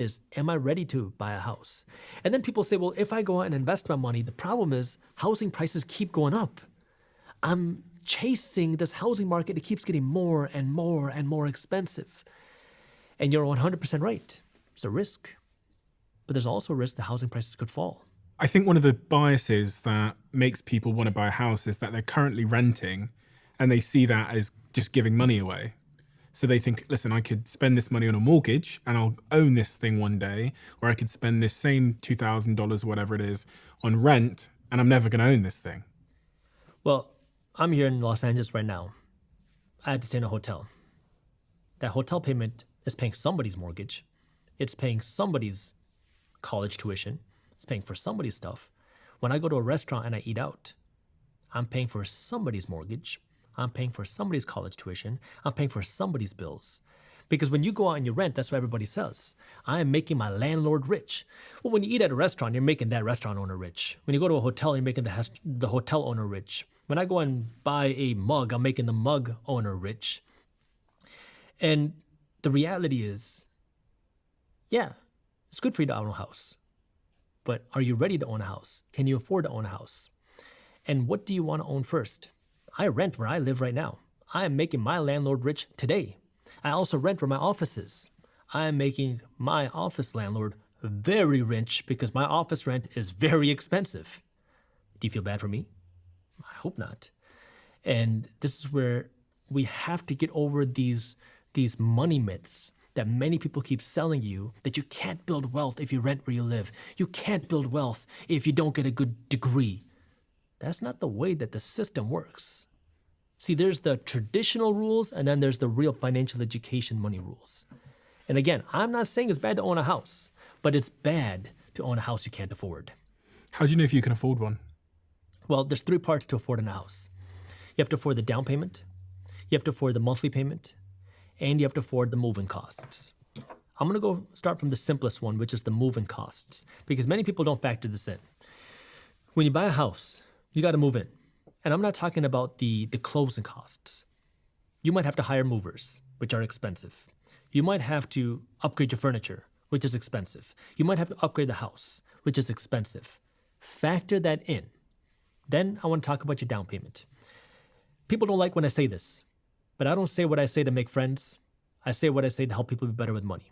is, am I ready to buy a house? And then people say, well, if I go out and invest my money, the problem is housing prices keep going up. I'm chasing this housing market. It keeps getting more and more and more expensive. And you're 100% right. It's a risk. But there's also a risk the housing prices could fall. I think one of the biases that makes people want to buy a house is that they're currently renting and they see that as just giving money away. So they think, listen, I could spend this money on a mortgage and I'll own this thing one day, or I could spend this same $2,000, whatever it is, on rent, and I'm never going to own this thing. Well, I'm here in Los Angeles right now. I had to stay in a hotel. That hotel payment is paying somebody's mortgage. It's paying somebody's college tuition. It's paying for somebody's stuff. When I go to a restaurant and I eat out, I'm paying for somebody's mortgage. I'm paying for somebody's college tuition. I'm paying for somebody's bills. Because when you go out and you rent, that's what everybody says. I am making my landlord rich. Well, when you eat at a restaurant, you're making that restaurant owner rich. When you go to a hotel, you're making the hotel owner rich. When I go and buy a mug, I'm making the mug owner rich. And the reality is, yeah, it's good for you to own a house. But are you ready to own a house? Can you afford to own a house? And what do you want to own first? I rent where I live right now. I am making my landlord rich today. I also rent where my office is. I am making my office landlord very rich because my office rent is very expensive. Do you feel bad for me? I hope not. And this is where we have to get over these money myths that many people keep selling you, that you can't build wealth if you rent where you live. You can't build wealth if you don't get a good degree. That's not the way that the system works. See, there's the traditional rules, and then there's the real financial education money rules. And again, I'm not saying it's bad to own a house, but it's bad to own a house you can't afford. How do you know if you can afford one? Well, there's 3 parts to affording a house. You have to afford the down payment, you have to afford the monthly payment, and you have to afford the moving costs. I'm going to go start from the simplest one, which is the moving costs, because many people don't factor this in. When you buy a house, you got to move in. And I'm not talking about the closing costs. You might have to hire movers, which are expensive. You might have to upgrade your furniture, which is expensive. You might have to upgrade the house, which is expensive. Factor that in. Then I want to talk about your down payment. People don't like when I say this, but I don't say what I say to make friends. I say what I say to help people be better with money.